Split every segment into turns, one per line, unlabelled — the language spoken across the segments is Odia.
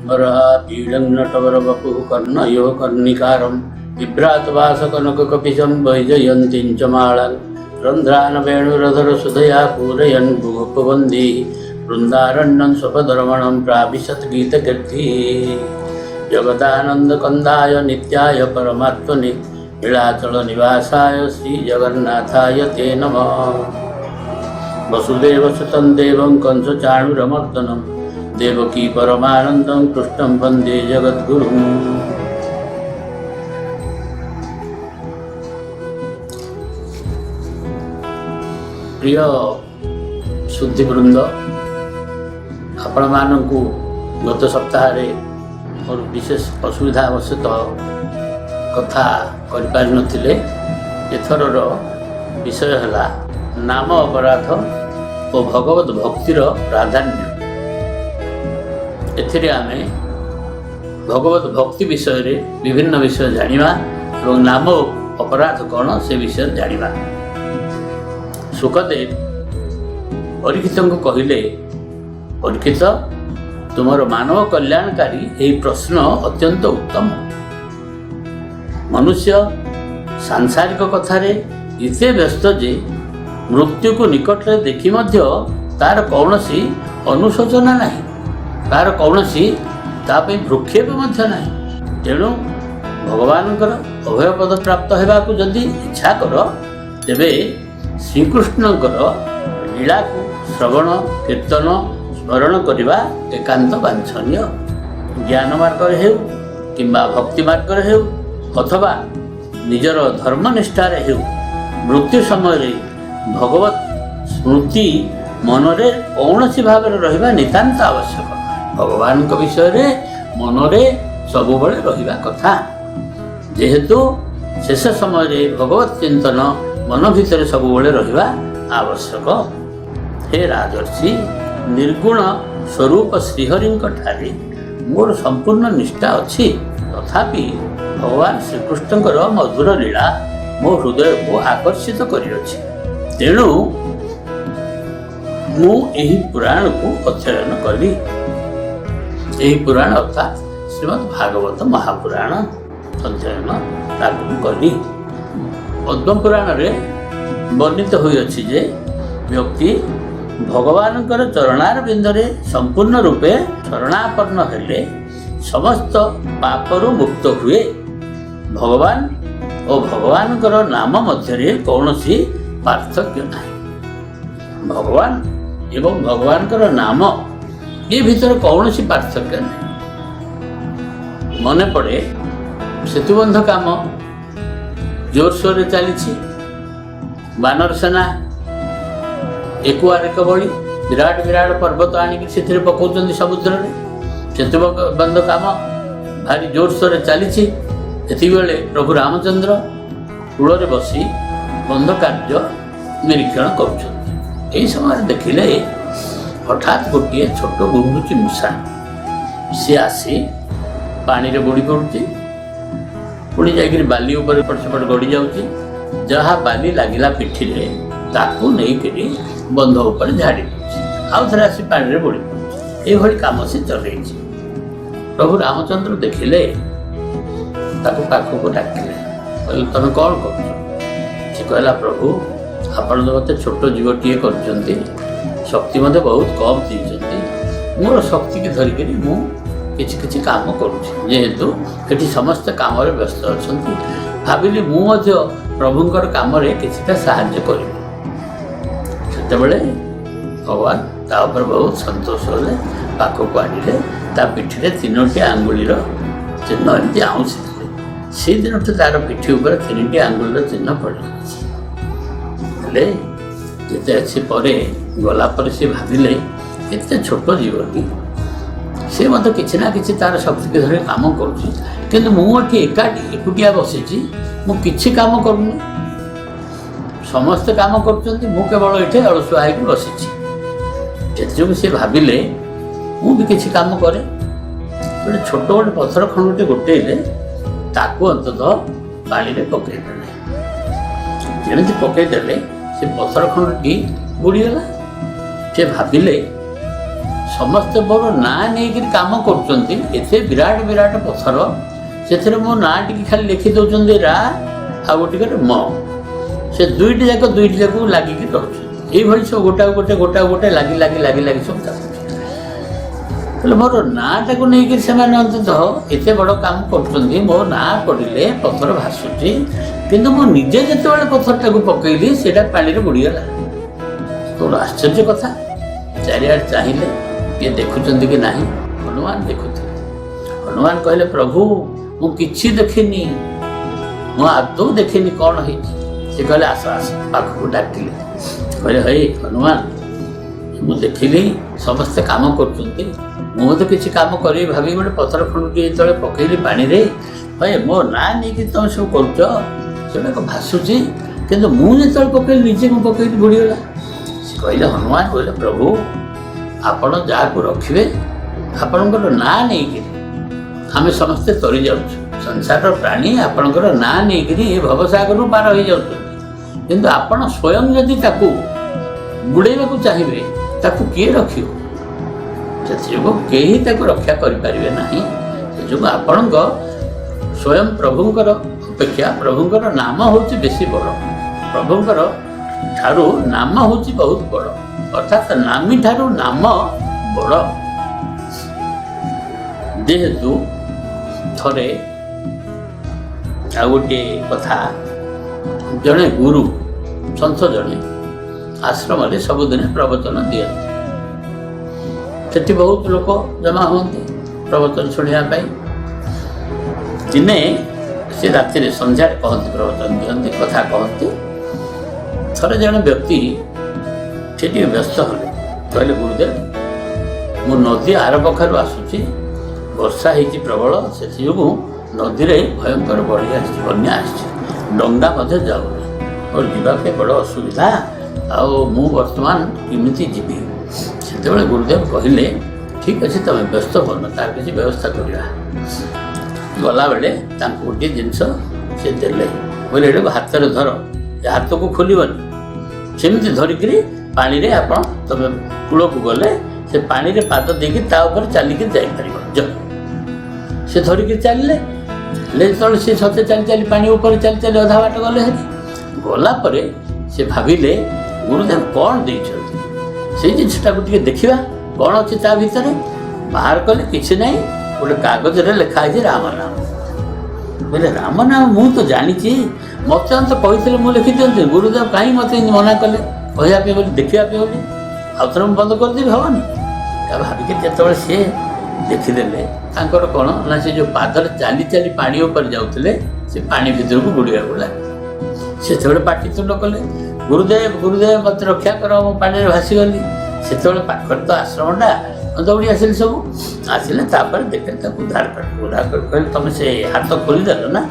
वरापीडं नटवरवपुः कर्णयो कर्णिकारं बिभ्रातवासकनककपिशं वैजयन्तीं च मालां रन्ध्रानवेणुरधरसुधया पूरयन् भुवन्दी वृन्दारण्यं स्वपदरमणं प्राविशत् गीतकीर्तिः जगदानन्दकन्दाय नित्याय परमात्मने नीलाचलनिवासाय श्रीजगन्नाथाय ते नमः। वसुदेवसुतं देवं कंसचाणूरमर्दनं देवकी परमानन्दं कृष्णं वन्दे जगद्गुरुम्। प्रिय शुद्धिवृंद, आपण मानकु गत सप्ताह मोर विशेष असुविधावशत कथा करि नथिले। एथरर विषय है नाम अपराध और भगवत भक्तिर प्राधान्य। एथिरे आमे भगवत भक्ति विषय रे विभिन्न विषय जानिबा और नाम अपराध कौन से विषय जानिबा। सुखदेव परीक्षित को कहले, परीक्षित तुमर मानव कल्याणकारी यही प्रश्न अत्यंत उत्तम। मनुष्य सांसारिक कथारे इते व्यस्त जे मृत्यु को निकट में देखी मध्य तार कौनसी अनुशोचना नहीं, तार कौनसी तापे भ्रुक्षेप मध्य नहीं। तेणु भगवानकर अभयपद प्राप्त होगाकू जदि इच्छा कर तेबे श्रीकृष्णकर लीला को श्रवण कीर्तन स्मरण करवा एकांत वांछनीय। ज्ञान मार्ग हेउ किंबा भक्ति मार्ग हेउ अथवा निजर धर्मनिष्ठार हेउ मृत्यु समय भगवत स्मृति मनरे कौनसी भाव रहिबा नितांत आवश्यक। भगवान विषय रे मनरे सबुबले रहिबा कथा। जेहेतु शेष समय भगवत चिंतन मन भितर सबुबले रहिबा आवश्यक। हे राजर्षि, निर्गुण स्वरूप श्रीहरि ठारे मोर संपूर्ण निष्ठा अच्छी, तथापि भगवान श्रीकृष्णकर मधुर लीला मो हृदय को आकर्षित करिअछि। तेणु मु एही पुराण को अध्ययन कली। एही पुराण अर्थात श्रीमद् भागवत महापुराण अध्ययन कली। पद्म पुराण रे वर्णित होई अछि जे व्यक्ति भगवानकर चरणार बिंदरे संपूर्ण रूपे शरणापन्न हेले समस्त पापरु मुक्त हुए। भगवान और भगवानकर नाम मध्य कौनसी पार्थक्य नहीं। भगवान एवं भगवानकर नाम ये भीतर कौनसी पार्थक्य नहीं। मन पड़े सेतुबंध काम जोरसोर चली। बानर सेना एक बड़ी विराट विराट पर्वत आणिक से पकाउछन्ति समुद्र रे। सेतुबंध काम भारी जोरसोर चली। एतिबेले प्रभु रामचंद्र कूल रे बसी बंध कार्य निरीक्षण करुछन्ति। एही समय देखिले हठात गोटे छोट गुंडुची मूषा सी आसी पानी रे बुड़ी पड़ुची, पुणी जाइकरी बाली ऊपर एपट सेपट गड़ी जाउची। जहाँ बाली लागिला पिठी रे ताकू नहीं करी बंध ऊपर झाड़ी पड़ुची, आउ थरे आसी पानी रे बुड़ी पड़ुची। एभली काम से चलेइची। प्रभु रामचंद्र देखिले, ताकू पाखक डाकिले, कहले तमे कौन करुछ? से कहला, प्रभु आपण तो मते छोट जीवटीए करछन्ति, शक्ति मते बहुत कम दीछन्ति। मोर शक्ति की धरिक मु किछि किछि काम करुछि। जेहेतु एठी समस्त काम रे व्यस्त अछन्ति, भाविली मु मध्य प्रभुंकर काम रे किछिटा साहाय्य करिबि। सेतेबेले भगवान ता ऊपर बहुत संतोष होले, पाखक आनिले, ता पिठी रे 3टी आंगुलीर चिन्ह एमती आउंसी। से दिन तार पिठी ऊपर 3टी आंगुलीर चिन्ह पड़े। जिते अच्छी परे गला पर से भाविले एते छोट जीवटी से मत किछि ना किछि तार शक्ति के धरे काम करुछि, किंतु मु एठी एकुटिया बसिछि, मु किछि काम करूनी। समस्त काम करुछन्ति, मु केवल एठी अलसुआ होइकि बसिछि। जेतु से भाविले मु भी किछि काम करे। गोटे छोट गोटे पत्थर खंडटे गोटेइले ताकू अंततः पानी रे पकईदेले। जेमती पकईदेले से पत्थर खंडटी बुड़ीगला। से भाविले ସମସ୍ତେ ମୋର ନାଁ ନେଇକିରି କାମ କରୁଛନ୍ତି। ଏତେ ବିରାଟ ବିରାଟ ପଥର, ସେଥିରେ ମୋ ନାଁ ଟିକେ ଖାଲି ଲେଖି ଦେଉଛନ୍ତି ରା ଆଉ ଗୋଟିକରେ ମ, ସେ ଦୁଇଟି ଯାକ ଲାଗିକି ରହୁଛନ୍ତି। ଏଇଭଳି ସବୁ ଗୋଟାକୁ ଗୋଟେ ଲାଗି ସବୁ ଚାଲୁଛି। ହେଲେ ମୋର ନାଁଟାକୁ ନେଇକିରି ସେମାନେ ଅନ୍ତତଃ ଏତେ ବଡ଼ କାମ କରୁଛନ୍ତି। ମୋ ନାଁ ପଡ଼ିଲେ ପଥର ଭାସୁଛି, କିନ୍ତୁ ମୁଁ ନିଜେ ଯେତେବେଳେ ପଥରଟାକୁ ପକେଇଲି ସେଇଟା ପାଣିରେ ବୁଡ଼ିଗଲା। ବଡ଼ ଆଶ୍ଚର୍ଯ୍ୟ କଥା। ଚାରିଆଡ଼େ ଚାହିଁଲେ କିଏ ଦେଖୁଛନ୍ତି କି ନାହିଁ? ହନୁମାନ ଦେଖୁଥିଲେ। ହନୁମାନ କହିଲେ, ପ୍ରଭୁ ମୁଁ କିଛି ଦେଖିନି, ମୁଁ ଆଦୌ ଦେଖିନି କ'ଣ ହେଇଛି। ସେ କହିଲେ, ଆସ ପାଖକୁ ଡାକିଲେ। କହିଲେ, ହଇ ହନୁମାନ, ମୁଁ ଦେଖିଲି ସମସ୍ତେ କାମ କରୁଛନ୍ତି, ମୁଁ ତ କିଛି କାମ କରିବି ଭାବି ଗୋଟେ ପଥର ଖଣ୍ଡଟି ଯେତେବେଳେ ପକେଇଲି ପାଣିରେ, ହଏ ମୋ ନାଁ ନେଇକି ତୁମେ ସବୁ କରୁଛ, ସେଗୁଡ଼ାକ ଭାସୁଛି, କିନ୍ତୁ ମୁଁ ଯେତେବେଳେ ପକେଇଲି ନିଜେ ମୁଁ ପକେଇଲି ବୁଡ଼ିଗଲା। ସେ କହିଲେ, ହନୁମାନ କହିଲେ, ପ୍ରଭୁ ଆପଣ ଯାହାକୁ ରଖିବେ ଆପଣଙ୍କର ନାଁ ନେଇକିରି ଆମେ ସମସ୍ତେ ତରି ଯାଉଛୁ। ସଂସାରର ପ୍ରାଣୀ ଆପଣଙ୍କର ନାଁ ନେଇକିରି ଏ ଭବସାଗରରୁ ପାର ହେଇଯାଉଛନ୍ତି, କିନ୍ତୁ ଆପଣ ସ୍ୱୟଂ ଯଦି ତାକୁ ବୁଡ଼େଇବାକୁ ଚାହିଁବେ ତାକୁ କିଏ ରଖିବ? ସେଥିଯୋଗୁଁ କେହି ତାକୁ ରକ୍ଷା କରିପାରିବେ ନାହିଁ। ସେଯୋଗୁଁ ଆପଣଙ୍କ ସ୍ୱୟଂ ପ୍ରଭୁଙ୍କର ଅପେକ୍ଷା ପ୍ରଭୁଙ୍କର ନାମ ହେଉଛି ବେଶୀ ବଡ଼। ପ୍ରଭୁଙ୍କର ଠାରୁ ନାମ ହେଉଛି ବହୁତ ବଡ଼, ଅର୍ଥାତ୍ ନାମୀ ଠାରୁ ନାମ ବଡ଼। ଯେହେତୁ ଥରେ ଆଉ ଗୋଟିଏ କଥା, ଜଣେ ଗୁରୁ ସନ୍ଥ ଜଣେ ଆଶ୍ରମରେ ସବୁଦିନେ ପ୍ରବଚନ ଦିଅନ୍ତି। ସେଠି ବହୁତ ଲୋକ ଜମା ହୁଅନ୍ତି ପ୍ରବଚନ ଶୁଣିବା ପାଇଁ। ଦିନେ ସେ ରାତିରେ ସନ୍ଧ୍ୟାରେ କହନ୍ତି, ପ୍ରବଚନ ଦିଅନ୍ତି, କଥା କହନ୍ତି। ଥରେ ଜଣେ ବ୍ୟକ୍ତି ସେ ଟିକେ ବ୍ୟସ୍ତ ହେଲେ। କହିଲେ, ଗୁରୁଦେବ ମୁଁ ନଦୀ ଆର ପାଖରୁ ଆସୁଛି, ବର୍ଷା ହେଇଛି ପ୍ରବଳ, ସେଥିଯୋଗୁଁ ନଦୀରେ ଭୟଙ୍କର ବଢ଼ି ଆସିଛି, ବନ୍ୟା ଆସିଛି, ଡଙ୍ଗା ମଧ୍ୟ ଯାଉନି, ମୋର ଯିବା ପାଇଁ ବଡ଼ ଅସୁବିଧା, ଆଉ ମୁଁ ବର୍ତ୍ତମାନ କେମିତି ଯିବି? ସେତେବେଳେ ଗୁରୁଦେବ କହିଲେ, ଠିକ୍ ଅଛି ତୁମେ ବ୍ୟସ୍ତ ହୁଅନ, ତାର କିଛି ବ୍ୟବସ୍ଥା କରିବା। ଗଲାବେଳେ ତାଙ୍କୁ ଗୋଟିଏ ଜିନିଷ ସେ ଦେଲେ। କହିଲେ, ଏଟାକୁ ହାତରେ ଧର, ଏ ହାତକୁ ଖୋଲିବନି, ସେମିତି ଧରିକିରି ପାଣିରେ ଆପଣ ତୁମେ କୂଳକୁ ଗଲେ ସେ ପାଣିରେ ପାଦ ଦେଇକି ତା ଉପରେ ଚାଲିକି ଯାଇପାରିବ। ସେ ଧରିକି ଚାଲିଲେ। ଯେତେବେଳେ ସେ ସତେ ଚାଲି ପାଣି ଉପରେ ଚାଲି ଅଧା ବାଟ ଗଲେ। ଗଲା ପରେ ସେ ଭାବିଲେ, ଗୁରୁଦେବ କ'ଣ ଦେଇଛନ୍ତି, ସେଇ ଜିନିଷଟାକୁ ଟିକେ ଦେଖିବା, କ'ଣ ଅଛି ତା ଭିତରେ। ବାହାର କଲେ କିଛି ନାହିଁ, ଗୋଟେ କାଗଜରେ ଲେଖା ହେଇଛି ରାମ ନାମ। ବୋଇଲେ ରାମ ନାମ ମୁଁ ତ ଜାଣିଛି, ମୋତେ ତ କହିଥିଲେ ମୁଁ ଲେଖିଦିଅନ୍ତି, ଗୁରୁଦେବ କାହିଁ ମୋତେ ମନା କଲେ କହିବା ପାଇଁ ବୋଲି, ଦେଖିବା ପାଇଁ ବୋଲି? ଆଉ ଥରେ ମୁଁ ବନ୍ଦ କରିଦେବି, ହେବନି? ତା ଭାବିକି ଯେତେବେଳେ ସିଏ ଦେଖିଦେଲେ, ତାଙ୍କର କ'ଣ ନା ସେ ଯେଉଁ ପାଦରେ ଚାଲି ପାଣି ଉପରେ ଯାଉଥିଲେ, ସେ ପାଣି ଭିତରକୁ ବୁଡ଼ିବାକୁ ଲାଗେ। ସେତେବେଳେ ପାଟିତୁଣ୍ଡ କଲେ, ଗୁରୁଦେବ ଗୁରୁଦେବ ମୋତେ ରକ୍ଷା କର, ମୁଁ ପାଣିରେ ଭାସିଗଲି। ସେତେବେଳେ ପାଖରେ ତ ଆଶ୍ରମଟା, ଦୌଡ଼ି ଆସିଲେ ସବୁ। ଆସିଲେ, ତାପରେ ଦେଖିଲେ ତାକୁ ଉଦ୍ଧାର କରି କହିଲେ, ତୁମେ ସେ ହାତ ଖୋଲିଦେଲ ନା?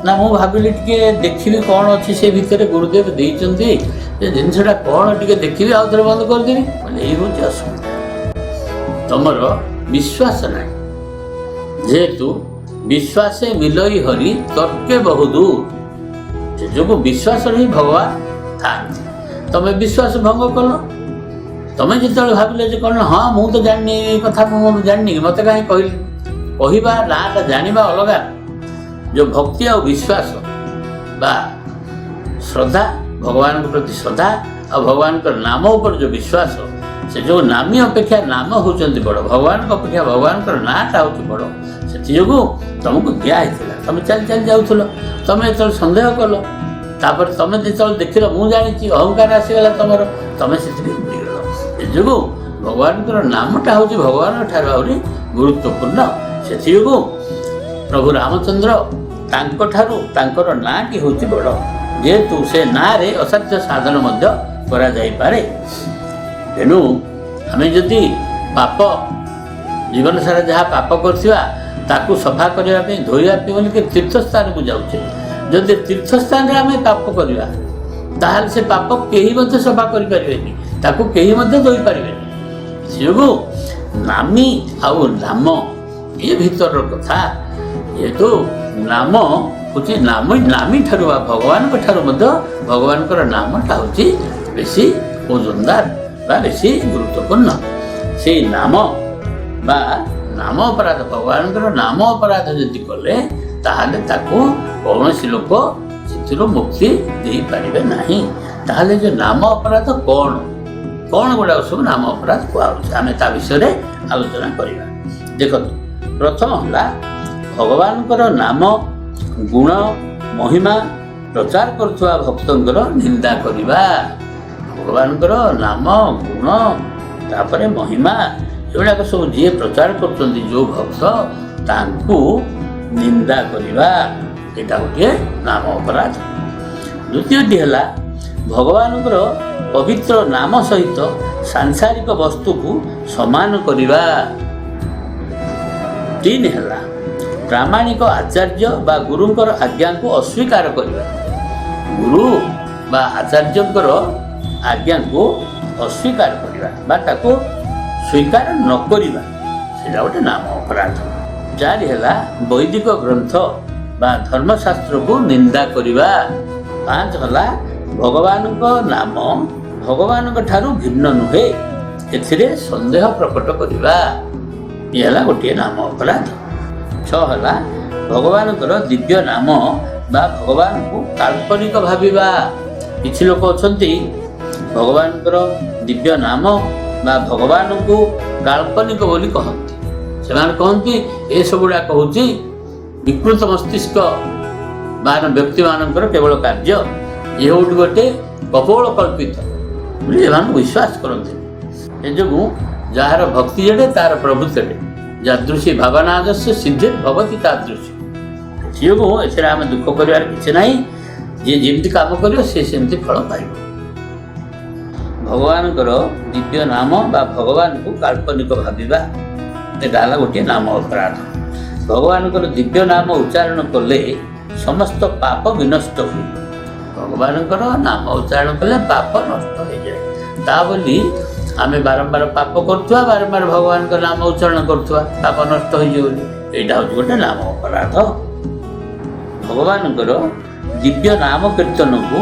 ନା ମୁଁ ଭାବିଲି ଟିକେ ଦେଖିବି କ'ଣ ଅଛି ସେ ଭିତରେ, ଗୁରୁଦେବ ଦେଇଛନ୍ତି ସେ ଜିନିଷଟା କ'ଣ ଟିକେ ଦେଖିବି, ଆଉ ଥରେ ବନ୍ଦ କରିଦେବି। କହିଲେ, ଏଇ ହେଉଛି ଅସୁବିଧା, ତମର ବିଶ୍ୱାସ ନାହିଁ। ଯେହେତୁ ବିଶ୍ୱାସେ ମିଲଇ ହରି ତର୍କେ ବହୁଦୂର, ସେ ଯୋଗୁଁ ବିଶ୍ୱାସରେ ହିଁ ଭଗବାନ ଥାଆନ୍ତି। ତମେ ବିଶ୍ୱାସ ଭଙ୍ଗ କଲ। ତମେ ଯେତେବେଳେ ଭାବିଲେ ଯେ କ'ଣ, ହଁ ମୁଁ ତ ଜାଣିନି ଏ କଥା, ମୁଁ ଜାଣିନି, ମୋତେ କାହିଁ କହିଲି? କହିବା ନାଁଟା ଜାଣିବା ଅଲଗା। ଯେଉଁ ଭକ୍ତି ଆଉ ବିଶ୍ୱାସ ବା ଶ୍ରଦ୍ଧା, ଭଗବାନଙ୍କ ପ୍ରତି ଶ୍ରଦ୍ଧା ଆଉ ଭଗବାନଙ୍କର ନାମ ଉପରେ ଯେଉଁ ବିଶ୍ୱାସ, ସେ ଯେଉଁ ନାମୀ ଅପେକ୍ଷା ନାମ ହେଉଛନ୍ତି ବଡ଼, ଭଗବାନଙ୍କ ଅପେକ୍ଷା ଭଗବାନଙ୍କର ନାଁଟା ହେଉଛି ବଡ଼। ସେଥିଯୋଗୁଁ ତୁମକୁ ଦିଆ ହେଇଥିଲା, ତୁମେ ଚାଲି ଯାଉଥିଲ, ତୁମେ ଯେତେବେଳେ ସନ୍ଦେହ କଲ, ତାପରେ ତୁମେ ଯେତେବେଳେ ଦେଖିଲ ମୁଁ ଜାଣିଛି, ଅହଙ୍କାର ଆସିଗଲା ତୁମର, ତୁମେ ସେଥିରେ ବୁଡ଼ିଗଲ। ସେ ଯୋଗୁଁ ଭଗବାନଙ୍କର ନାମଟା ହେଉଛି ଭଗବାନଙ୍କ ଠାରୁ ଆହୁରି ଗୁରୁତ୍ୱପୂର୍ଣ୍ଣ। ସେଥିଯୋଗୁଁ ପ୍ରଭୁ ରାମଚନ୍ଦ୍ର ତାଙ୍କଠାରୁ ତାଙ୍କର ନାଁଟି ହେଉଛି ବଡ଼, ଯେହେତୁ ସେ ନାଁରେ ଅସାଧ୍ୟ ସାଧନ ମଧ୍ୟ କରାଯାଇପାରେ। ତେଣୁ ଆମେ ଯଦି ପାପ ଜୀବନସାରା ଯାହା ପାପ କରିଥିବା ତାକୁ ସଫା କରିବା ପାଇଁ, ଧୋଇବା ପାଇଁ ବୋଲିକି ତୀର୍ଥସ୍ଥାନକୁ ଯାଉଛେ, ଯଦି ତୀର୍ଥସ୍ଥାନରେ ଆମେ ପାପ କରିବା ତାହେଲେ ସେ ପାପ କେହି ମଧ୍ୟ ସଫା କରିପାରିବେନି, ତାକୁ କେହି ମଧ୍ୟ ଧୋଇପାରିବେନି। ଯୋଗୁଁ ନାମୀ ଆଉ ନାମ ଏ ଭିତରର କଥା। ଯେହେତୁ ନାମ ହେଉଛି ନାମୀ ଠାରୁ ବା ଭଗବାନଙ୍କ ଠାରୁ ମଧ୍ୟ ଭଗବାନଙ୍କର ନାମଟା ହେଉଛି ବେଶୀ ଓଜନଦାର ବା ବେଶୀ ଗୁରୁତ୍ୱପୂର୍ଣ୍ଣ। ସେଇ ନାମ ବା ନାମ ଅପରାଧ, ଭଗବାନଙ୍କର ନାମ ଅପରାଧ ଯଦି କଲେ ତାହେଲେ ତାକୁ କୌଣସି ଲୋକ ସେଥିରୁ ମୁକ୍ତି ଦେଇପାରିବେ ନାହିଁ। ତାହେଲେ ଯେ ନାମ ଅପରାଧ କ'ଣ କ'ଣ ଗୁଡ଼ାକ ସବୁ ନାମ ଅପରାଧ କୁହାଯାଉଛି, ଆମେ ତା ବିଷୟରେ ଆଲୋଚନା କରିବା। ଦେଖନ୍ତୁ, ପ୍ରଥମ ହେଲା ଭଗବାନଙ୍କର ନାମ ଗୁଣ ମହିମା ପ୍ରଚାର କରୁଥିବା ଭକ୍ତଙ୍କର ନିନ୍ଦା କରିବା। ଭଗବାନଙ୍କର ନାମ ଗୁଣ ତାପରେ ମହିମା ଏଗୁଡ଼ାକ ସବୁ ଯିଏ ପ୍ରଚାର କରୁଛନ୍ତି ଯେଉଁ ଭକ୍ତ, ତାଙ୍କୁ ନିନ୍ଦା କରିବା, ଏଇଟା ଗୋଟିଏ ନାମ ଅପରାଧ। ଦ୍ୱିତୀୟଟି ହେଲା ଭଗବାନଙ୍କର ପବିତ୍ର ନାମ ସହିତ ସାଂସାରିକ ବସ୍ତୁକୁ ସମାନ କରିବା। 3 ହେଲା ପ୍ରାମାଣିକ ଆଚାର୍ଯ୍ୟ ବା ଗୁରୁଙ୍କର ଆଜ୍ଞାକୁ ଅସ୍ୱୀକାର କରିବା। ଗୁରୁ ବା ଆଚାର୍ଯ୍ୟଙ୍କର ଆଜ୍ଞାକୁ ଅସ୍ୱୀକାର କରିବା ବା ତାକୁ ସ୍ୱୀକାର ନ କରିବା, ସେଇଟା ଗୋଟେ ନାମ ଅପରାଧ। 4 ହେଲା ବୈଦିକ ଗ୍ରନ୍ଥ ବା ଧର୍ମଶାସ୍ତ୍ରକୁ ନିନ୍ଦା କରିବା। 5 ହେଲା ଭଗବାନଙ୍କ ନାମ ଭଗବାନଙ୍କ ଠାରୁ ଭିନ୍ନ ନୁହେଁ, ଏଥିରେ ସନ୍ଦେହ ପ୍ରକଟ କରିବା, ଇଏ ହେଲା ଗୋଟିଏ ନାମ ଅପରାଧ। 6 ହେଲା ଭଗବାନଙ୍କର ଦିବ୍ୟ ନାମ ବା ଭଗବାନଙ୍କୁ କାଳ୍ପନିକ ଭାବିବା। କିଛି ଲୋକ ଅଛନ୍ତି ଭଗବାନଙ୍କର ଦିବ୍ୟ ନାମ ବା ଭଗବାନଙ୍କୁ କାଳ୍ପନିକ ବୋଲି କହନ୍ତି। ସେମାନେ କହନ୍ତି ଏସବୁଗୁଡ଼ାକ ହେଉଛି ବିକୃତ ମସ୍ତିଷ୍କ ବା ବ୍ୟକ୍ତିମାନଙ୍କର କେବଳ କାର୍ଯ୍ୟ, ଏ ହେଉଛି ଗୋଟେ କପୋଳ କଳ୍ପିତ ବୋଲି ଏମାନଙ୍କୁ ବିଶ୍ୱାସ କରନ୍ତି। ଏ ଯୋଗୁଁ ଯାହାର ଭକ୍ତି ଯେଡ଼େ ତାର ପ୍ରଭୁ ତେଡ଼େ, ଯାଦୃଶୀ ଭାବନାଦସ୍ୟ ସିଦ୍ଧି ଭବତି ତାଦୃଶୀ। ସେ ଯୋଗୁଁ ଏଥିରେ ଆମେ ଦୁଃଖ କରିବାର କିଛି ନାହିଁ, ଯିଏ ଯେମିତି କାମ କରିବ ସେ ସେମିତି ଫଳ ପାଇବ। ଭଗବାନଙ୍କର ଦିବ୍ୟ ନାମ ବା ଭଗବାନଙ୍କୁ କାଳ୍ପନିକ ଭାବିବା, ଏଇଟା ହେଲା ଗୋଟିଏ ନାମ ଅପରାଧ। ଭଗବାନଙ୍କର ଦିବ୍ୟ ନାମ ଉଚ୍ଚାରଣ କଲେ ସମସ୍ତ ପାପ ବିନଷ୍ଟ ହୁଏ। ଭଗବାନଙ୍କର ନାମ ଉଚ୍ଚାରଣ କଲେ ପାପ ନଷ୍ଟ ହୋଇଯାଏ। ତା ବୋଲି ଆମେ ବାରମ୍ବାର ପାପ କରୁଥିବା, ବାରମ୍ବାର ଭଗବାନଙ୍କ ନାମ ଉଚ୍ଚାରଣ କରୁଥିବା, ପାପ ନଷ୍ଟ ହୋଇଯିବ ବୋଲି, ଏଇଟା ହେଉଛି ଗୋଟେ ନାମ ଅପରାଧ। ଭଗବାନଙ୍କର ଦିବ୍ୟ ନାମ କୀର୍ତ୍ତନକୁ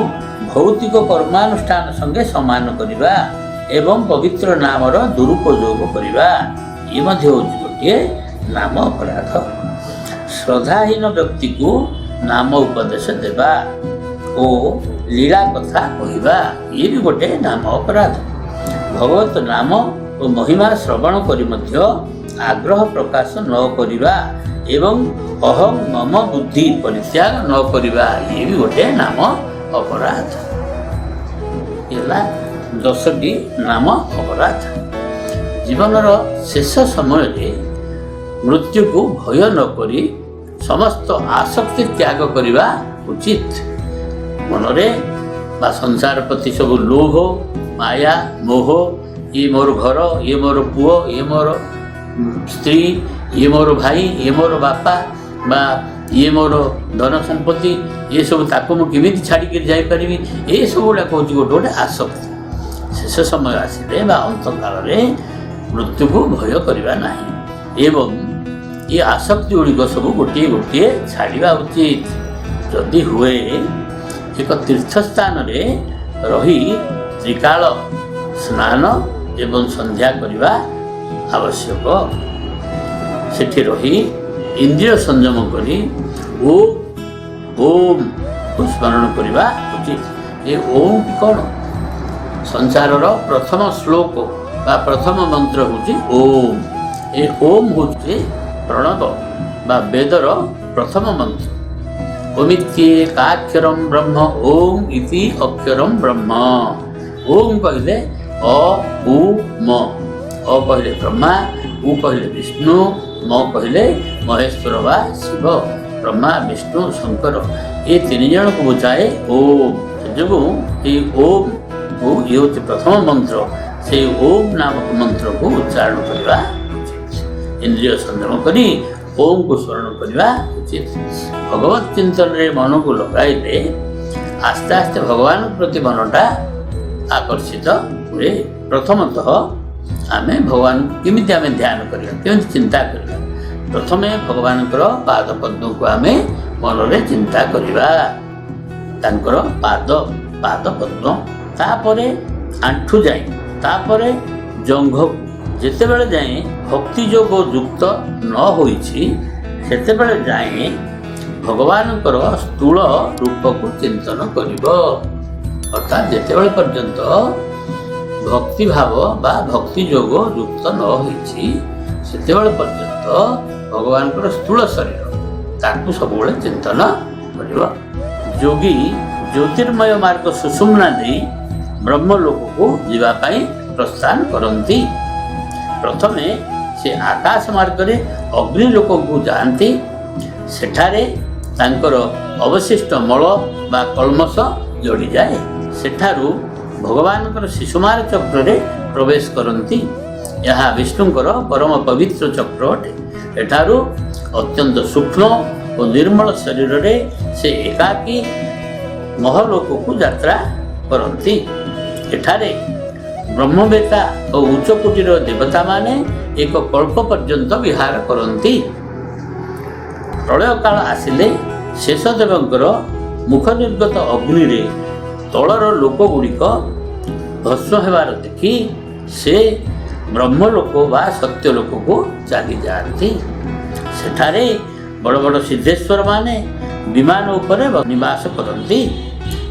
ଭୌତିକ କର୍ମାନୁଷ୍ଠାନ ସଙ୍ଗେ ସମାନ କରିବା ଏବଂ ପବିତ୍ର ନାମର ଦୁରୁପଯୋଗ କରିବା, ଇଏ ମଧ୍ୟ ହେଉଛି ଗୋଟିଏ ନାମ ଅପରାଧ। ଶ୍ରଦ୍ଧାହୀନ ବ୍ୟକ୍ତିକୁ ନାମ ଉପଦେଶ ଦେବା ଓ ଲୀଳା କଥା କହିବା, ଇଏ ବି ଗୋଟେ ନାମ ଅପରାଧ। ଭଗବତ ନାମ ଓ ମହିମା ଶ୍ରବଣ କରି ମଧ୍ୟ ଆଗ୍ରହ ପ୍ରକାଶ ନ କରିବା ଏବଂ ଅହଂ ମମ ବୁଦ୍ଧି ପରିତ୍ୟାଗ ନ କରିବା, ଇଏ ବି ଗୋଟେ ନାମ ଅପରାଧ। ହେଲା 10ଟି ନାମ ଅପରାଧ। ଜୀବନର ଶେଷ ସମୟରେ ମୃତ୍ୟୁକୁ ଭୟ ନ କରି ସମସ୍ତ ଆସକ୍ତି ତ୍ୟାଗ କରିବା ଉଚିତ। ମନରେ ବା ସଂସାର ପ୍ରତି ସବୁ ଲୋଭ ମାୟା ମୋହ, ଇଏ ମୋର ଘର, ଇଏ ମୋର ପୁଅ, ଇଏ ମୋର ସ୍ତ୍ରୀ, ଇଏ ମୋର ଭାଇ, ଇଏ ମୋର ବାପା ବା ଇଏ ମୋର ଧନ ସମ୍ପତ୍ତି, ଏସବୁ ତାକୁ ମୁଁ କେମିତି ଛାଡ଼ିକି ଯାଇପାରିବି, ଏସବୁ ଗୁଡ଼ାକ ହେଉଛି ଗୋଟେ ଗୋଟେ ଆସକ୍ତି। ଶେଷ ସମୟ ଆସିଲେ ବା ଅନ୍ତକାଳରେ ମୃତ୍ୟୁକୁ ଭୟ କରିବା ନାହିଁ ଏବଂ ଏ ଆସକ୍ତି ଗୁଡ଼ିକ ସବୁ ଗୋଟିଏ ଗୋଟିଏ ଛାଡ଼ିବା ଉଚିତ। ଯଦି ହୁଏ ଏକ ତୀର୍ଥସ୍ଥାନରେ ରହି ତ୍ରିକାଳ ସ୍ନାନ ଏବଂ ସନ୍ଧ୍ୟା କରିବା ଆବଶ୍ୟକ। ସେଠି ରହି ଇନ୍ଦ୍ରିୟ ସଂଯମ କରି ଓମ୍କୁ ସ୍ମରଣ କରିବା ଉଚିତ। ଏ ଓମ୍ଟି କ'ଣ? ସଂସାରର ପ୍ରଥମ ଶ୍ଲୋକ ବା ପ୍ରଥମ ମନ୍ତ୍ର ହେଉଛି ଓମ୍। ଏ ଓମ୍ ହେଉଛି ପ୍ରଣବ ବା ବେଦର ପ୍ରଥମ ମନ୍ତ୍ର। ଓମିତ୍ୟେକାକ୍ଷରଂ ବ୍ରହ୍ମ ଓମ୍ ଇତି ଅକ୍ଷରଂ ବ୍ରହ୍ମ। ଓମ୍ କହିଲେ ଅ ଉ ମ। ଅ କହିଲେ ବ୍ରହ୍ମା, ଉ କହିଲେ ବିଷ୍ଣୁ, ମ କହିଲେ ମହେଶ୍ୱର ବା ଶିବ। ବ୍ରହ୍ମା ବିଷ୍ଣୁ ଶଙ୍କର ଏ 3 ଜଣଙ୍କୁ ବୁଝାଏ ଓମ୍। ସେ ଯୋଗୁଁ ଏଇ ଓମ୍ ଇଏ ହେଉଛି ପ୍ରଥମ ମନ୍ତ୍ର। ସେଇ ଓମ୍ ନାମକ ମନ୍ତ୍ରକୁ ଉଚ୍ଚାରଣ କରିବା ଉଚିତ। ଇନ୍ଦ୍ରିୟ ସଂଯମ କରି ଓମ୍କୁ ସ୍ମରଣ କରିବା ଉଚିତ। ଭଗବତ ଚିନ୍ତନରେ ମନକୁ ଲଗାଇଲେ ଆସ୍ତେ ଆସ୍ତେ ଭଗବାନଙ୍କ ପ୍ରତି ମନଟା ଆକର୍ଷିତ ହୁଏ। ପ୍ରଥମତଃ ଆମେ ଭଗବାନଙ୍କୁ କେମିତି ଆମେ ଧ୍ୟାନ କରିବା, କେମିତି ଚିନ୍ତା କରିବା? ପ୍ରଥମେ ଭଗବାନଙ୍କର ପାଦ ପଦ୍ମକୁ ଆମେ ମନରେ ଚିନ୍ତା କରିବା, ତାଙ୍କର ପାଦ ପଦ୍ମ, ତାପରେ ଆଣ୍ଠୁ ଯାଇ, ତାପରେ ଜଙ୍ଘକୁ, ଯେତେବେଳେ ଯାଏଁ ଭକ୍ତି ଯୋଗ ଯୁକ୍ତ ନ ହୋଇଛି ସେତେବେଳେ ଯାଏଁ ଭଗବାନଙ୍କର ସ୍ଥୂଳ ରୂପକୁ ଚିନ୍ତନ କରିବ। ଅର୍ଥାତ୍ ଯେତେବେଳେ ପର୍ଯ୍ୟନ୍ତ ଭକ୍ତି ଭାବ ବା ଭକ୍ତି ଯୋଗ ଯୁକ୍ତ ନ ହୋଇଛି ସେତେବେଳେ ପର୍ଯ୍ୟନ୍ତ ଭଗବାନଙ୍କର ସ୍ଥୂଳ ଶରୀର ତାକୁ ସବୁବେଳେ ଚିନ୍ତନ କରିବ। ଯୋଗୀ ଜ୍ୟୋତିର୍ମୟ ମାର୍ଗ ସୁଷୁମ୍ନା ଦେଇ ବ୍ରହ୍ମଲୋକକୁ ଯିବା ପାଇଁ ପ୍ରସ୍ଥାନ କରନ୍ତି। ପ୍ରଥମେ ସେ ଆକାଶ ମାର୍ଗରେ ଅଗ୍ନିଲୋକକୁ ଯାଆନ୍ତି। ସେଠାରେ ତାଙ୍କର ଅବଶିଷ୍ଟ ମଳ ବା କଳ୍ମଷ ଯୋଡ଼ିଯାଏ। ସେଠାରୁ ଭଗବାନଙ୍କର ଶିଶୁମାର ଚକ୍ରରେ ପ୍ରବେଶ କରନ୍ତି। ଏହା ବିଷ୍ଣୁଙ୍କର ପରମ ପବିତ୍ର ଚକ୍ର ଅଟେ। ଏଠାରୁ ଅତ୍ୟନ୍ତ ସୂକ୍ଷ୍ମ ଓ ନିର୍ମଳ ଶରୀରରେ ସେ ଏକାକୀ ମହଲୋକକୁ ଯାତ୍ରା କରନ୍ତି। ଏଠାରେ ବ୍ରହ୍ମବେତା ଓ ଉଚ୍ଚକୋଟୀର ଦେବତାମାନେ ଏକ କଳ୍ପ ପର୍ଯ୍ୟନ୍ତ ବିହାର କରନ୍ତି। ପ୍ରଳୟ କାଳ ଆସିଲେ ଶେଷଦେବଙ୍କର ମୁଖ ନିର୍ଗତ ଅଗ୍ନିରେ ତଳର ଲୋକଗୁଡ଼ିକ ଭସ୍ମ ହେବାର ଦେଖି ସେ ବ୍ରହ୍ମଲୋକ ବା ସତ୍ୟଲୋକକୁ ଚାଲିଯାଆନ୍ତି। ସେଠାରେ ବଡ଼ ବଡ଼ ସିଦ୍ଧେଶ୍ୱରମାନେ ବିମାନ ଉପରେ ନିବାସ କରନ୍ତି।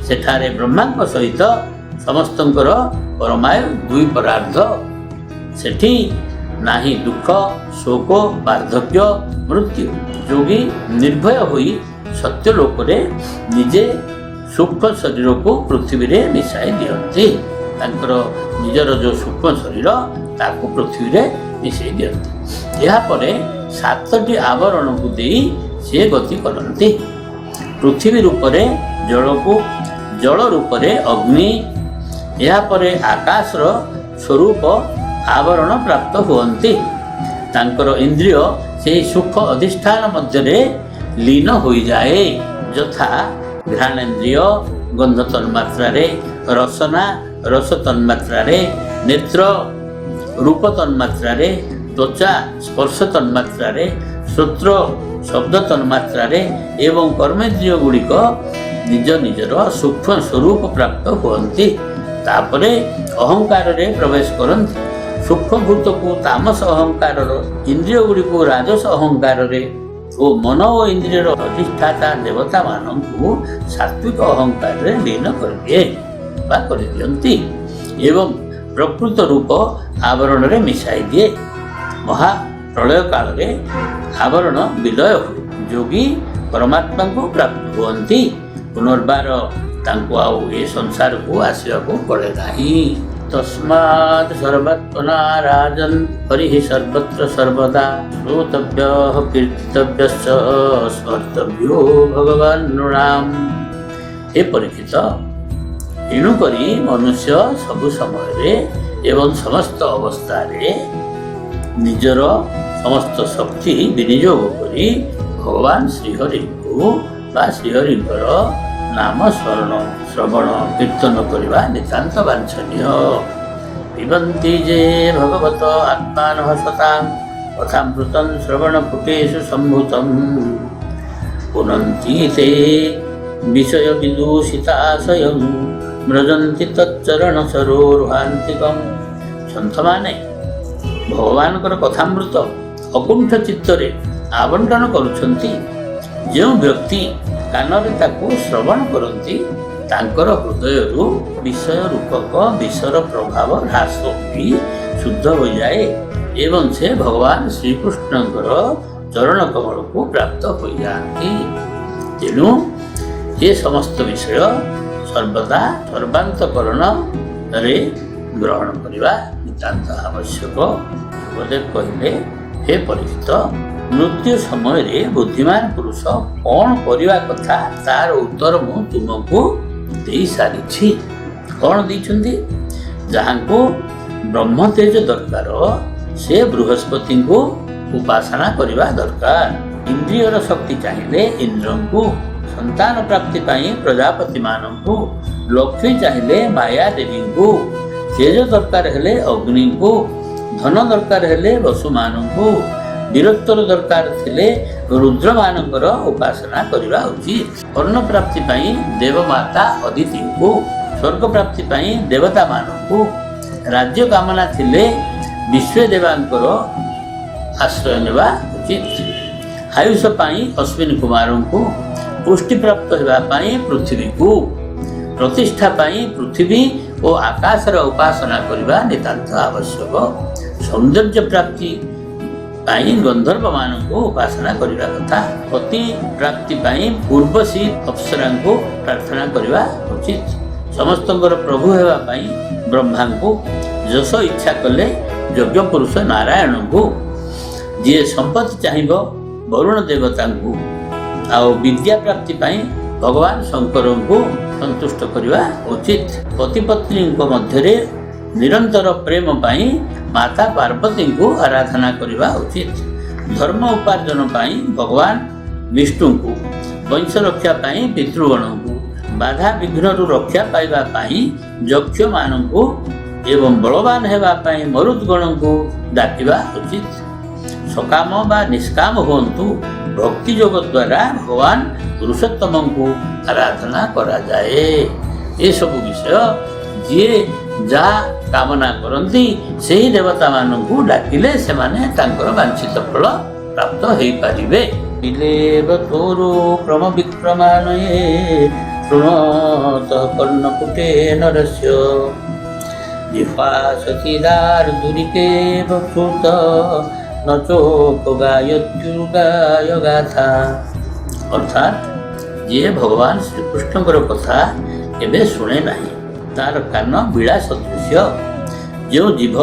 ସେଠାରେ ବ୍ରହ୍ମାଙ୍କ ସହିତ ସମସ୍ତଙ୍କର ପରମାୟୁ ଦୁଇ ପରାର୍ଦ୍ଧ। ସେଠି ନାହିଁ ଦୁଃଖ, ଶୋକ, ବାର୍ଦ୍ଧକ୍ୟ, ମୃତ୍ୟୁ। ଯୋଗୀ ନିର୍ଭୟ ହୋଇ ସତ୍ୟଲୋକରେ ନିଜେ ସୂକ୍ଷ୍ମ ଶରୀରକୁ ପୃଥିବୀରେ ମିଶାଇ ଦିଅନ୍ତି। ତାଙ୍କର ନିଜର ଯେଉଁ ସୂକ୍ଷ୍ମ ଶରୀର ତାକୁ ପୃଥିବୀରେ ମିଶାଇ ଦିଅନ୍ତି। ଏହାପରେ 7ଟି ଆବରଣକୁ ଦେଇ ସେ ଗତି କରନ୍ତି। ପୃଥିବୀ ରୂପରେ ଜଳକୁ, ଜଳ ରୂପରେ ଅଗ୍ନି, ଏହାପରେ ଆକାଶର ସ୍ୱରୂପ ଆବରଣ ପ୍ରାପ୍ତ ହୁଅନ୍ତି। ତାଙ୍କର ଇନ୍ଦ୍ରିୟ ସେହି ସୁଖ ଅଧିଷ୍ଠାନ ମଧ୍ୟରେ ଲୀନ ହୋଇଯାଏ। ଯଥା ଘ୍ରାଣେନ୍ଦ୍ରିୟ ଗନ୍ଧ ତନ୍ମାତ୍ରାରେ, ରସନା ରସ ତନ୍ମାତ୍ରାରେ, ନେତ୍ର ରୂପ ତନ୍ମାତ୍ରାରେ, ତ୍ୱଚା ସ୍ପର୍ଶ ତନ୍ମାତ୍ରାରେ, ଶ୍ରୋତ୍ର ଶବ୍ଦ ତନ୍ମାତ୍ରାରେ ଏବଂ କର୍ମେନ୍ଦ୍ରିୟ ଗୁଡ଼ିକ ନିଜ ନିଜର ସୂକ୍ଷ୍ମ ସ୍ୱରୂପ ପ୍ରାପ୍ତ ହୁଅନ୍ତି। ତାପରେ ଅହଙ୍କାରରେ ପ୍ରବେଶ କରନ୍ତି। ସୂକ୍ଷ୍ମଭୂତକୁ ତାମସ ଅହଙ୍କାରର, ଇନ୍ଦ୍ରିୟ ଗୁଡ଼ିକୁ ରାଜସ ଅହଙ୍କାରରେ ଓ ମନ ଓ ଇନ୍ଦ୍ରିୟର ଅଧିଷ୍ଠାତା ଦେବତାମାନଙ୍କୁ ସାତ୍ଵିକ ଅହଙ୍କାରରେ ଲୀନ କରିଦିଏ ବା କରିଦିଅନ୍ତି ଏବଂ ପ୍ରକୃତ ରୂପ ଆବରଣରେ ମିଶାଇ ଦିଏ। ମହାପ୍ରଳୟ କାଳରେ ଆବରଣ ବିଲୟ ହୁଏ। ଯୋଗୀ ପରମାତ୍ମାଙ୍କୁ ପ୍ରାପ୍ତ ହୁଅନ୍ତି। ପୁନର୍ବାର ତାଙ୍କୁ ଆଉ ଏ ସଂସାରକୁ ଆସିବାକୁ ପଡ଼େ ନାହିଁ। ତସ୍ମାତ୍ ସର୍ବତ୍ମନା ରାଜନ୍ ହରିଃ ସର୍ବତ୍ର ସର୍ବଦା ଶ୍ରୋତବ୍ୟଃ କୀର୍ତ୍ତିତବ୍ୟଶ୍ଚ ସ୍ମର୍ତ୍ତବ୍ୟୋ ଭଗବାନ୍ ନୃଣାମ୍। ହେ ପରୀକ୍ଷିତ, ଏଣୁକରି ମନୁଷ୍ୟ ସବୁ ସମୟରେ ଏବଂ ସମସ୍ତ ଅବସ୍ଥାରେ ନିଜର ସମସ୍ତ ଶକ୍ତି ବିନିଯୋଗ କରି ଭଗବାନ ଶ୍ରୀହରିଙ୍କୁ ବା ଶ୍ରୀହରିଙ୍କର ନାମ ସ୍ମରଣ ଶ୍ରବଣ କୀର୍ତ୍ତନ କରିବା ନିତାନ୍ତ ବାଞ୍ଛନୀୟ। ପିବନ୍ତି ଯେ ଭଗବତ ଆତ୍ମାନଃ ସତାଂ କଥାମୃତଂ ଶ୍ରବଣ ପୁଟେଷୁ ସମ୍ଭୂତଂ ପୁନନ୍ତି તે ବିଷୟ ବିଦୂଷିତାଶୟଂ ମୃଜନ୍ତି ତಚ್ಚରଣ ସରୋରୁହାନ୍ତିକଂ। ସନ୍ଥମାନେ ଭଗବାନଙ୍କର କଥାମୃତ ଅକୁଣ୍ଠ ଚିତ୍ତରେ ଆବଣ୍ଟନ କରୁଛନ୍ତି। ଯେଉଁ ବ୍ୟକ୍ତି କାନରେ ତାକୁ ଶ୍ରବଣ କରନ୍ତି ତାଙ୍କର ହୃଦୟରୁ ବିଷୟ ରୂପକ ବିଷର ପ୍ରଭାବ ହ୍ରାସ ହୋଇ ଶୁଦ୍ଧ ହୋଇଯାଏ ଏବଂ ସେ ଭଗବାନ ଶ୍ରୀକୃଷ୍ଣଙ୍କର ଚରଣ କମଳକୁ ପ୍ରାପ୍ତ ହୋଇଯାଆନ୍ତି। ତେଣୁ ଏ ସମସ୍ତ ବିଷୟ ସର୍ବଦା ସର୍ବାନ୍ତକରଣରେ ଗ୍ରହଣ କରିବା ନିତାନ୍ତ ଆବଶ୍ୟକ। ସୁଖଦେବ କହିଲେ, ହେ ପରୀକ୍ଷିତ, ମୃତ୍ୟୁ ସମୟରେ ବୁଦ୍ଧିମାନ ପୁରୁଷ କ'ଣ କରିବା କଥା ତାର ଉତ୍ତର ମୁଁ ତୁମକୁ ଦେଇ ସାରିଛି। କ'ଣ ଦେଇଛନ୍ତି? ଯାହାଙ୍କୁ ବ୍ରହ୍ମତେଜ ଦରକାର ସେ ବୃହସ୍ପତିଙ୍କୁ ଉପାସନା କରିବା ଦରକାର। ଇନ୍ଦ୍ରିୟର ଶକ୍ତି ଚାହିଁଲେ ଇନ୍ଦ୍ରଙ୍କୁ, ସନ୍ତାନ ପ୍ରାପ୍ତି ପାଇଁ ପ୍ରଜାପତିମାନଙ୍କୁ, ଲକ୍ଷ୍ମୀ ଚାହିଁଲେ ମାୟା ଦେବୀଙ୍କୁ, ତେଜ ଦରକାର ହେଲେ ଅଗ୍ନିଙ୍କୁ, ଧନ ଦରକାର ହେଲେ ବସୁମାନଙ୍କୁ, ବୀରତ୍ୱର ଦରକାର ଥିଲେ ରୁଦ୍ରମାନଙ୍କର ଉପାସନା କରିବା ଉଚିତ। ଅନ୍ନ ପ୍ରାପ୍ତି ପାଇଁ ଦେବମାତା ଅଦିତିଙ୍କୁ, ସ୍ୱର୍ଗ ପ୍ରାପ୍ତି ପାଇଁ ଦେବତାମାନଙ୍କୁ, ରାଜ୍ୟ କାମନା ଥିଲେ विश्वदेवांकर आश्रय नेवा उचित। आयुष पाई अश्विनी कुमार को पुष्टि प्राप्त होगापाई पृथ्वी को प्रतिष्ठा पाई पृथ्वी और आकाशर उपासना करने नितांत आवश्यक। सौंदर्य प्राप्ति पाई गंधर्व मान को उपासना करने कथा। पति प्राप्ति पाई पूर्वशी अप्सरा को प्रार्थना करने उचित। समस्त प्रभु होगापाई ब्रह्मा को जस इच्छा कले यज्ञ पुरुष नारायण को जी संपत्ति चाहिए वरुण देवता को आउ विद्या प्राप्ति पाई भगवान शंकर को संतुष्ट करने उचित। पति पत्नी मध्य निरंतर प्रेम पाई माता पार्वती को आराधना करने उचित। धर्म उपार्जन पाई भगवान विष्णु को वंश रक्षा पाई पितृगण को बाधा विघ्न रक्षा पाइबा पाई यक्ष मान को एवं बलवान हेबा पाई मरुदगण को डाकिबा उचित। सकाम बा निष्काम होन्तु भक्ति योग द्वारा भगवान पुरुषोत्तम को आराधना करा जाए। ये सब विषय जी जहाँ कामना करती से ही देवता मान को डाकिले से माने तांकर वांछित फल प्राप्त हो पारिबे। बिलेव तोरो क्रम विक्रमानये शृणोत कर्णपुटे नरस्य जिह्वासतिदार दुरिके बक्षुत न चोपगायत्युगाय गाथा। अर्थात ये भगवान श्रीकृष्ण कथा केबे शुणे नहीं तार कान बिड़ा सदृश। जो जीव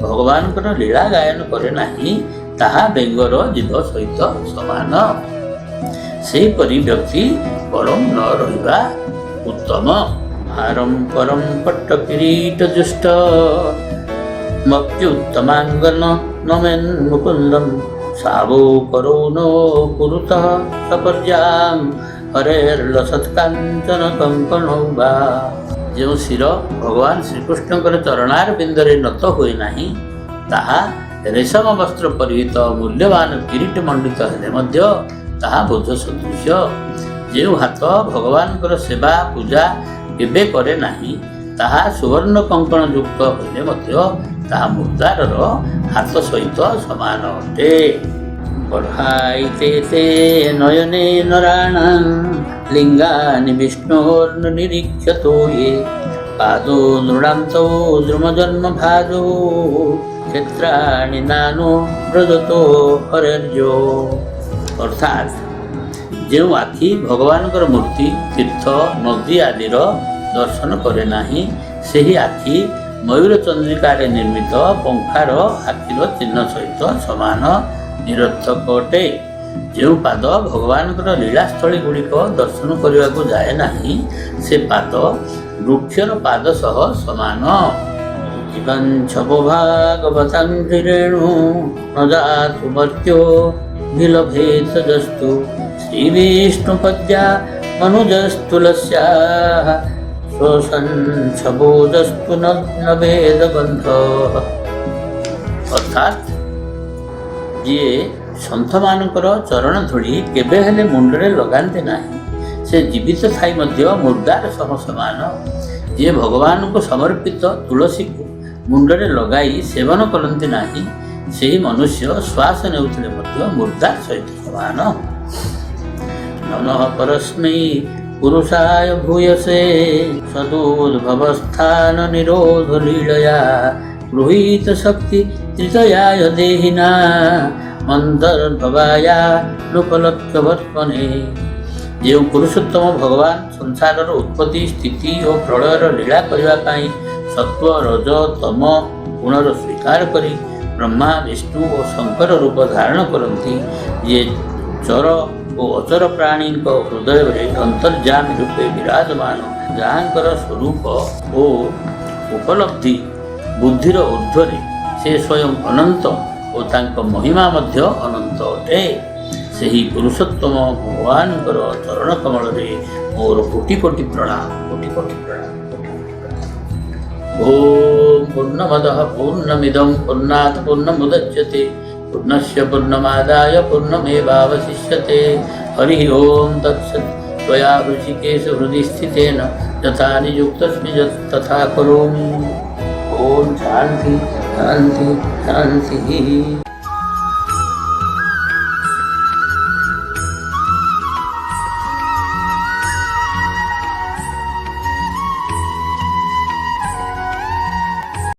भगवान लीला गायन करे नहीं ताहा बेंगर जीव सहित समान। सेहीपरि व्यक्ति परम न रहिबा उत्तम। हारम परम पट्ट किरीट जुष्ट मप्युत्तमांगन नमेन मुकुंदम सावो करो नो कुरुतः सपर्यां हरेर्लसत्कांचन कंकणो वा। जो शिर भगवान श्रीकृष्ण चरणार बिंदरे नत हुए नहीं ताहा रेशम वस्त्र परिहित मूल्यवान किरीट मंडित हेले मध्य ताहा बोझ सदृश। जो हाथ भगवान सेवा पूजा केबे करे नहीं ताहा सुवर्ण कंकण युक्त होइले मध्य ताहा मुद्रार हाथ सहित समान अटे। पढ़ाइते ते नयने नराणा लिंगानि विष्णोर्निरीक्षतो ये पादो नृणान्तो द्रुमजन्म भाजो क्षेत्राणि नानो व्रजतो हरेर्यो। अर्थात जो आखि भगवान मूर्ति तीर्थ नदी आदि दर्शन करे नहीं सेही आखि मयूर चंद्रिकार निर्मित पंखार आखिर चिन्ह सहित समान निरर्थक अटे। जो पाद भगवान लीलास्थली गुड़िक दर्शन करने को जाए नहीं से पाद वृक्षर पाद सह समान। जीवन छबो भागवतांघ्रिरेणु न जातु मर्त्यो विलभेत जस्तु श्री विष्णुपद्या मनुजस्तुलस्या स्वसन छबोजस्तु न वेद बंध। अर्थात जी सन्थ मानकर चरण धूली केबे हेले मुंडरे लगाते नहीं से जीवित थाई मध्य मुर्दार सह समान। जी भगवान को समर्पित तुलसी को मुंडरे लगाई सेवन करते नहीं से मनुष्य श्वास नेउथिले मध्य मुर्दार सहित समान। नमः परस्मै पुरुषाय भूयसे सदोद्भवस्थान निरोध लीलया गृहीत शक्ति त्रितयाय देहिना मंदर्भवाया नुपलक्ष्यवर्त्मने। जो पुरुषोत्तम भगवान संसार उत्पत्ति स्थिति और प्रलयर लीला करने सत्व रज तम गुणर स्वीकार करी ब्रह्मा विष्णु और शंकर रूप धारण करती। ये चर और अचर प्राणी हृदय में अंतर्जामी रूपे विराजमान जहाँकर स्वरूप और उपलब्धि बुद्धिर ऊर्ध्वरे से स्वयं अनंत और तांको महिमा मध्य अनंत अटे। सेही पुरुषोत्तम भगवान चरण कमल मोर कोटि कोटि प्रणाम कोटि कोटि प्रणाम। ओम पूर्णमदः पूर्णमिदं पूर्णात् पूर्णमुदच्यते पूर्णस्य पूर्णमादाय पूर्णमेवावशिष्यते। हरि ओम तत्सत्। त्वया ऋषिकेश हृदि स्थितेन यथा नियुक्तस्मि तथा करोमि। ओम शांति। शांति शांति।